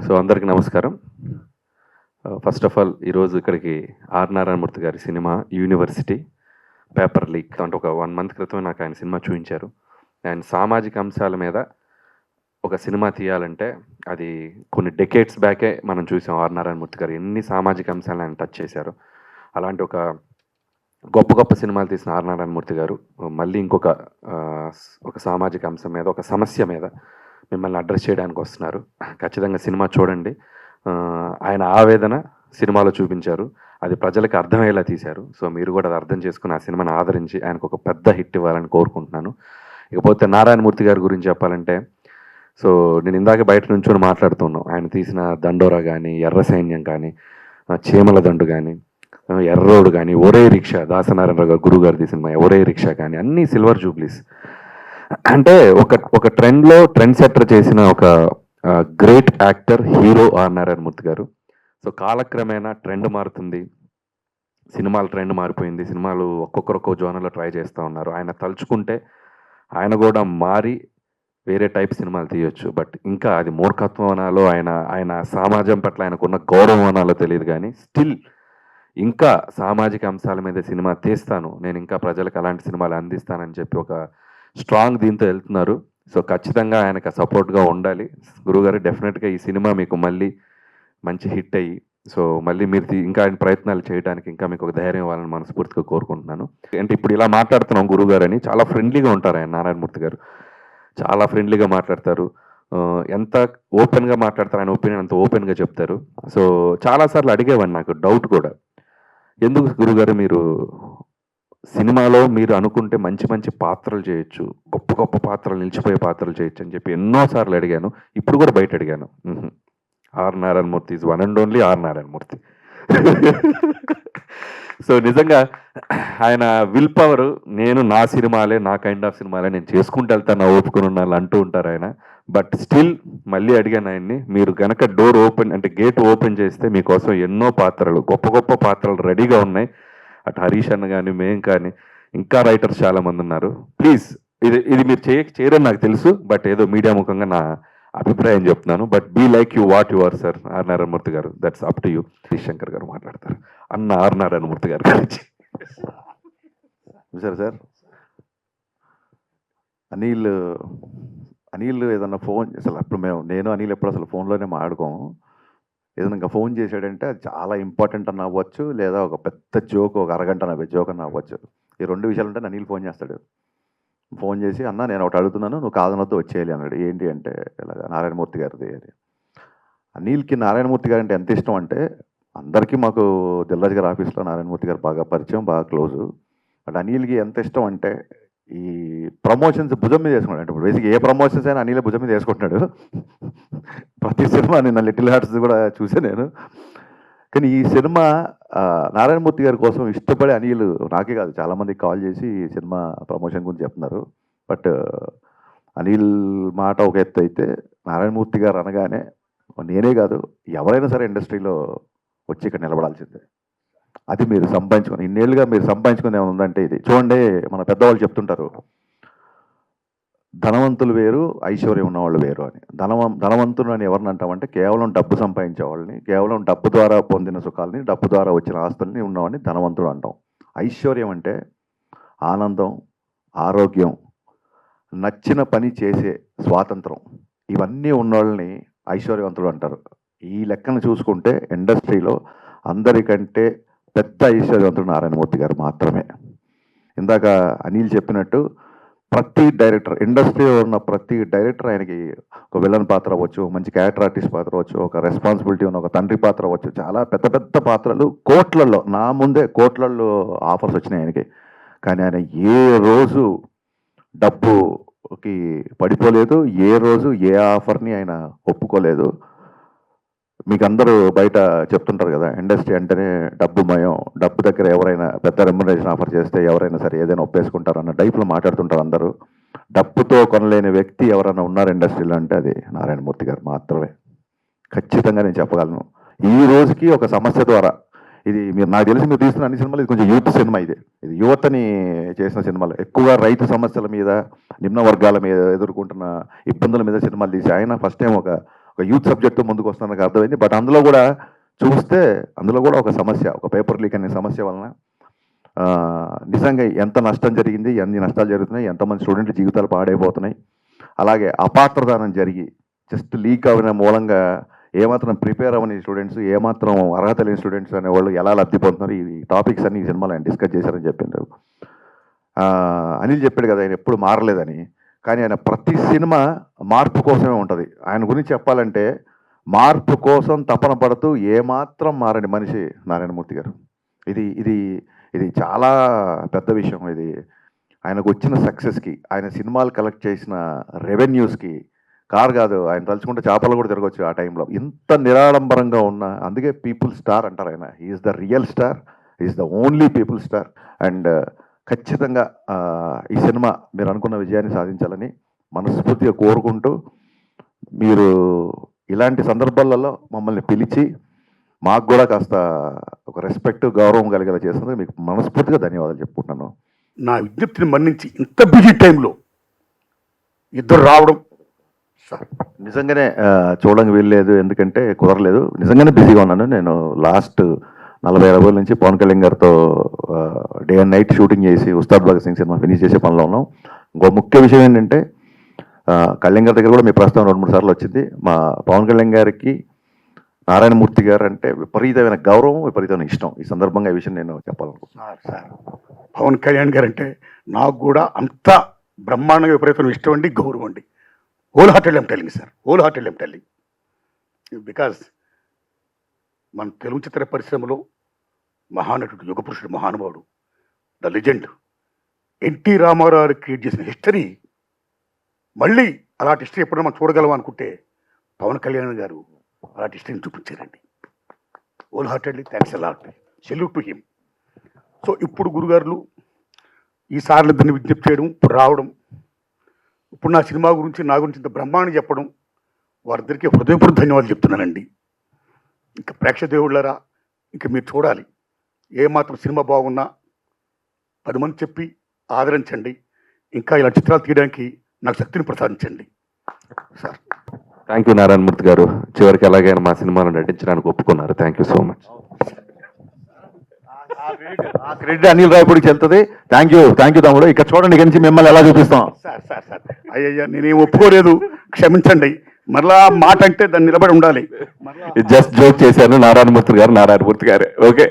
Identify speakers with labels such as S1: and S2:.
S1: So అందరికీ నమస్కారం. First of all ఈరోజు ఇక్కడికి ఆర్ నారాయణమూర్తి గారి సినిమా 'యూనివర్సిటీ' పేపర్ లీక్ అంటే ఒక 1 మంత్ క్రితమే నాకు ఆయన సినిమా చూపించారు. అండ్ సామాజిక అంశాల మీద ఒక సినిమా తీయాలంటే అది కొన్ని డెకేడ్స్ బ్యాకే మనం చూసాం. ఆర్ నారాయణమూర్తి గారు ఎన్ని సామాజిక అంశాలను ఆయన టచ్ చేశారు. అలాంటి ఒక గొప్ప గొప్ప సినిమాలు తీసిన ఆర్ నారాయణమూర్తి గారు మళ్ళీ ఇంకొక ఒక సామాజిక అంశం మీద, ఒక సమస్య మీద మిమ్మల్ని అడ్రస్ చేయడానికి వస్తున్నారు. ఖచ్చితంగా సినిమా చూడండి. ఆయన ఆవేదన సినిమాలో చూపించారు. అది ప్రజలకు అర్థమయ్యేలా తీశారు. సో మీరు కూడా అది అర్థం చేసుకుని ఆ సినిమాని ఆదరించి ఆయనకు ఒక పెద్ద హిట్ ఇవ్వాలని కోరుకుంటున్నాను. ఇకపోతే నారాయణమూర్తి గారి గురించి చెప్పాలంటే, సో నేను ఇందాక బయట నుంచొని మాట్లాడుతున్నాను. ఆయన తీసిన దండోరా కానీ, ఎర్ర సైన్యం కానీ, చీమల దండు కానీ, ఎర్రోడు కానీ, ఒరే రిక్షా, దాసనారాయణరావు గారు గురువు గారు తీసిన ఒరే రిక్షా కానీ అన్నీ సిల్వర్ జూబ్లీస్. అంటే ఒక ట్రెండ్లో ట్రెండ్ సెటర్ చేసిన ఒక great actor, hero R Narayanamurthy garu. So కాలక్రమేణా ట్రెండ్ మారుతుంది, సినిమాల ట్రెండ్ మారిపోయింది. సినిమాలు ఒక్కొక్కరు ఒక్కో జోనర్లో ట్రై చేస్తూ ఉన్నారు. ఆయన తలుచుకుంటే ఆయన కూడా మారి వేరే టైప్ సినిమాలు తీయొచ్చు. బట్ ఇంకా అది మూర్ఖత్వం అనాలో, ఆయన సమాజం పట్ల ఆయనకున్న గౌరవం అనాలో తెలియదు. కానీ స్టిల్ ఇంకా సామాజిక అంశాల మీద సినిమా తీస్తాను, నేను ఇంకా ప్రజలకు అలాంటి సినిమాలు అందిస్తానని చెప్పి ఒక స్ట్రాంగ్ దీంతో వెళ్తున్నారు. సో ఖచ్చితంగా ఆయనకు సపోర్ట్గా ఉండాలి. గురువుగారు డెఫినెట్గా ఈ సినిమా మీకు మళ్ళీ మంచి హిట్ అయ్యి, సో మళ్ళీ మీరు ఇంకా ఆయన ప్రయత్నాలు చేయడానికి ఇంకా మీకు ఒక ధైర్యం ఇవ్వాలని మనస్ఫూర్తిగా కోరుకుంటున్నాను. అంటే ఇప్పుడు ఇలా మాట్లాడుతున్నాం గురువుగారు అని, చాలా ఫ్రెండ్లీగా ఉంటారు ఆయన. నారాయణమూర్తి గారు చాలా ఫ్రెండ్లీగా మాట్లాడతారు. ఎంత ఓపెన్గా మాట్లాడతారు, ఆయన ఒపీనియన్ అంత ఓపెన్గా చెప్తారు. సో చాలాసార్లు అడిగేవాడిని, నాకు డౌట్ కూడా, ఎందుకు గురుగారు మీరు సినిమాలో మీరు అనుకుంటే మంచి మంచి పాత్రలు చేయొచ్చు, గొప్ప గొప్ప పాత్రలు, నిలిచిపోయే పాత్రలు చేయొచ్చు అని చెప్పి ఎన్నోసార్లు అడిగాను. ఇప్పుడు కూడా బయట అడిగాను. R Narayanamurthy is one and only R Narayanamurthy. So నిజంగా ఆయన విల్ పవర్, నేను నా సినిమాలే, నా కైండ్ ఆఫ్ సినిమాలే నేను చేసుకుంటూ వెళ్తాను, నా ఓపుకొని ఉన్నాను అంటూ ఉంటారు ఆయన. బట్ స్టిల్ మళ్ళీ అడిగాను ఆయన్ని, మీరు కనుక డోర్ ఓపెన్ అంటే గేట్ ఓపెన్ చేస్తే మీకోసం ఎన్నో పాత్రలు, గొప్ప గొప్ప పాత్రలు రెడీగా ఉన్నాయి. అటు హరీష్ అన్న కానీ, మేము కానీ, ఇంకా రైటర్స్ చాలామంది ఉన్నారు. ప్లీజ్ ఇది మీరు చేయరని నాకు తెలుసు, బట్ ఏదో మీడియా ముఖంగా నా అభిప్రాయం చెప్తున్నాను. But be like you what you are sir R Narayanamurthy గారు, that's up to you. Shankar గారు మాట్లాడతారు అన్న ఆర్ నారాయణమూర్తి గారి గురించి.
S2: చూసారు సార్, అనిల్ ఏదన్నా ఫోన్ అసలు అప్పుడు నేను అనిల్ ఎప్పుడు అసలు ఫోన్లోనే మాట్లాడుకోము. ఏదైనా ఇంకా ఫోన్ చేశాడంటే అది చాలా ఇంపార్టెంట్ అని అవ్వచ్చు, లేదా ఒక పెద్ద జోక్, ఒక అరగంట నవ్వే జోక్ అని అవ్వచ్చు. ఈ 2 విషయాలు ఉంటే అనిల్ ఫోన్ చేస్తాడు. ఫోన్ చేసి, అన్న నేను ఒకటి అడుగుతున్నాను, నువ్వు కాదనొద్దు వచ్చేయాలి అన్నాడు. ఏంటి అంటే, ఇలాగ నారాయణమూర్తి గారిది అని. అనిల్కి నారాయణమూర్తి గారు అంటే ఎంత ఇష్టం అంటే, అందరికీ మాకు దిల్రాజు గారి ఆఫీస్లో నారాయణమూర్తి గారు బాగా పరిచయం, బాగా క్లోజు. బట్ అనిల్కి ఎంత ఇష్టం అంటే, ఈ ప్రమోషన్స్ భుజం మీద వేసుకున్నాడు. అంటే ఇప్పుడు బేసిక్ ఏ ప్రమోషన్స్ అయినా అనిల్ భుజం మీద వేసుకుంటున్నాడు. ప్రతి సినిమా నిన్న లిటిల్ హార్ట్స్ కూడా చూసా నేను. కానీ ఈ సినిమా నారాయణమూర్తి గారి కోసం ఇష్టపడే అనిల్, నాకే కాదు చాలామందికి కాల్ చేసి ఈ సినిమా ప్రమోషన్ గురించి చెప్తున్నారు. బట్ అనిల్ మాట ఒక ఎత్తు అయితే, నారాయణమూర్తి గారు అనగానే నేనే కాదు ఎవరైనా సరే ఇండస్ట్రీలో వచ్చి ఇక్కడ నిలబడాల్సిందే. అది మీరు సంపాదించుకుని, ఇన్నేళ్ళుగా మీరు సంపాదించుకుని ఏమైనా ఉందంటే ఇది చూడండి. మన పెద్దవాళ్ళు చెప్తుంటారు, ధనవంతులు వేరు, ఐశ్వర్యం ఉన్నవాళ్ళు వేరు అని. ధనవంతులు అని ఎవరిని అంటామంటే, కేవలం డబ్బు సంపాదించే వాళ్ళని, కేవలం డబ్బు ద్వారా పొందిన సుఖాలని, డబ్బు ద్వారా వచ్చిన ఆస్తుల్ని ఉన్నవాడిని ధనవంతుడు అంటాం. ఐశ్వర్యం అంటే ఆనందం, ఆరోగ్యం, నచ్చిన పని చేసే స్వాతంత్రం, ఇవన్నీ ఉన్నవాళ్ళని ఐశ్వర్యవంతుడు అంటారు. ఈ లెక్కను చూసుకుంటే ఇండస్ట్రీలో అందరికంటే పెద్ద ఐశ్వర్యవంతుడు నారాయణమూర్తి గారు మాత్రమే. ఇందాక అనిల్ చెప్పినట్టు ప్రతి డైరెక్టర్, ఇండస్ట్రీలో ఉన్న ప్రతి డైరెక్టర్ ఆయనకి ఒక విలన్ పాత్ర అవ్వచ్చు, మంచి క్యారెక్టర్ ఆర్టిస్ట్ పాత్ర అవ్వచ్చు, ఒక రెస్పాన్సిబిలిటీ ఉన్న ఒక తండ్రి పాత్ర అవ్వచ్చు, చాలా పెద్ద పెద్ద పాత్రలు కోట్లల్లో, నా ముందే కోట్లల్లో ఆఫర్స్ వచ్చినాయి ఆయనకి. కానీ ఆయన ఏ రోజు డబ్బుకి పడిపోలేదు, ఏ రోజు ఏ ఆఫర్ని ఆయన ఒప్పుకోలేదు. మీకు అందరూ బయట చెప్తుంటారు కదా, ఇండస్ట్రీ అంటేనే డబ్బు మయం, డబ్బు దగ్గర ఎవరైనా పెద్ద రెమ్యునరేషన్ ఆఫర్ చేస్తే ఎవరైనా సరే ఏదైనా ఒప్పేసుకుంటారు అన్న టైప్లో మాట్లాడుతుంటారు అందరూ. డబ్బుతో కొనలేని వ్యక్తి ఎవరైనా ఉన్నారు ఇండస్ట్రీలో అంటే అది నారాయణమూర్తి గారు మాత్రమే. ఖచ్చితంగా నేను చెప్పగలను. ఈ రోజుకి ఒక సమస్య ద్వారా, ఇది మీరు నాకు తెలిసి మీరు తీస్తున్న అన్ని సినిమాలు ఇది కొంచెం యూత్ సినిమా. ఇది యువతని చేసిన సినిమాలు, ఎక్కువగా రైతు సమస్యల మీద, నిమ్న వర్గాల మీద ఎదుర్కొంటున్న ఇబ్బందుల మీద సినిమాలు తీసి ఆయన ఫస్ట్ టైం ఒక ఒక యూత్ సబ్జెక్ట్తో ముందుకు వస్తున్నా నాకు అర్థమైంది. బట్ అందులో కూడా చూస్తే అందులో కూడా ఒక సమస్య, ఒక పేపర్ లీక్ అనే సమస్య వలన నిజంగా ఎంత నష్టం జరిగింది, ఎన్ని నష్టాలు జరుగుతున్నాయి, ఎంతమంది స్టూడెంట్ల జీవితాలు పాడైపోతున్నాయి. అలాగే అపాత్రదానం జరిగి జస్ట్ లీక్ అవ్వడం మూలంగా ఏమాత్రం ప్రిపేర్ అవ్వని స్టూడెంట్స్, ఏమాత్రం అర్హత లేని స్టూడెంట్స్ అనే వాళ్ళు ఎలా లబ్ధి పొందుతున్నారు, ఈ టాపిక్స్ అన్ని ఈ సినిమాలో ఆయన డిస్కస్ చేశారని చెప్పిండ్రు. అనిల్ చెప్పాడు కదా ఆయన ఎప్పుడు మారలేదని, కానీ ఆయన ప్రతి సినిమా మార్పు కోసమే ఉంటుంది. ఆయన గురించి చెప్పాలంటే మార్పు కోసం తపన పడుతూ ఏమాత్రం మారని మనిషి నారాయణమూర్తి గారు. ఇది ఇది ఇది చాలా పెద్ద విషయం. ఇది ఆయనకు వచ్చిన సక్సెస్కి, ఆయన సినిమాలు కలెక్ట్ చేసిన రెవెన్యూస్కి కారు కాదు, ఆయన తలుచుకుంటే చేపలు కూడా తిరగవచ్చు ఆ టైంలో. ఇంత నిరాడంబరంగా ఉన్న, అందుకే పీపుల్ స్టార్ అంటారు ఆయన. Is the real star, is the only people star. And ఖచ్చితంగా ఈ సినిమా మీరు అనుకున్న విజయాన్ని సాధించాలని మనస్ఫూర్తిగా కోరుకుంటూ, మీరు ఇలాంటి సందర్భాలలో మమ్మల్ని పిలిచి మాకు కూడా కాస్త ఒక రెస్పెక్ట్, గౌరవం కలిగేలా చేసినందుకు మీకు మనస్ఫూర్తిగా ధన్యవాదాలు చెప్పుకుంటున్నాను.
S3: నా విజ్ఞప్తిని మన్నించి ఇంత బిజీ టైంలో ఇద్దరు రావడం సార్
S2: నిజంగానే చూడడానికి వీల్లేదు, ఎందుకంటే కుదరలేదు. నిజంగానే బిజీగా ఉన్నాను. నేను లాస్ట్ 40 రోజుల నుంచి పవన్ కళ్యాణ్ గారితో డే అండ్ నైట్ షూటింగ్ చేసి ఉస్తాద్ భగత్ సింగ్ సినిమా ఫినిష్ చేసే పనిలో ఉన్నాం. ఇంకో ముఖ్య విషయం ఏంటంటే కళ్యాణ్ గారి దగ్గర కూడా మీ ప్రస్తుతం 2-3 సార్లు వచ్చింది. మా పవన్ కళ్యాణ్ గారికి నారాయణమూర్తి గారు అంటే విపరీతమైన గౌరవం, విపరీతమైన ఇష్టం. ఈ సందర్భంగా ఈ విషయం నేను చెప్పాలనుకుంటున్నాను.
S3: సార్ పవన్ కళ్యాణ్ గారు అంటే నాకు కూడా అంత బ్రహ్మాండంగా విపరీతమైన ఇష్టం అండి, గౌరవం అండి. Whole hearted I'm telling sir, whole hearted I'm telling. Because మన తెలుగు చిత్ర పరిశ్రమలో మహానటుడు, యుగ పురుషుడు, మహానుభావుడు, the legend N T Rama Rao create చేసిన హిస్టరీ, మళ్ళీ అలాంటి హిస్టరీ ఎప్పుడైనా మనం చూడగలం అనుకుంటే పవన్ కళ్యాణ్ గారు అలాంటి హిస్టరీని చూపించారండి. Wholeheartedly thanks a lot, salute to him. So ఇప్పుడు గురుగారులు ఈసార్లు ఇద్దరిని విజ్ఞప్తి చేయడం, ఇప్పుడు రావడం, ఇప్పుడు నా సినిమా గురించి, నా గురించి ఇంత బ్రహ్మాండం చెప్పడం, వారిద్దరికీ హృదయపూర్వక ధన్యవాదాలు చెప్తున్నానండి. ఇంకా ప్రేక్షక దేవుళ్ళారా, ఇంకా మీరు చూడాలి. ఏమాత్రం సినిమా బాగున్నా 10 మంది చెప్పి ఆదరించండి. ఇంకా ఇలా చిత్రాలు తీయడానికి నాకు శక్తిని ప్రసాదించండి సార్.
S1: థ్యాంక్ యూ నారాయణమూర్తి గారు, చివరికి ఎలాగైనా మా సినిమాలో నటించడానికి ఒప్పుకున్నారు. Thank you so much.
S2: ఆ క్రెడిట్ అనిల్ రాయపూడికి వెళ్తుంది. థ్యాంక్ యూ తమ్ముడు. ఇక్కడ చూడండి, ఇక్కడి నుంచి మిమ్మల్ని ఎలా చూపిస్తాం.
S3: సార్ సార్ సార్ అయ్యయ్యా, నేనేం ఒప్పుకోలేదు, క్షమించండి. మరలా మాట అంటే దాన్ని నిలబడి ఉండాలి.
S1: జస్ట్ జోక్ చేశాను. నారాయణమూర్తి గారు ఓకే.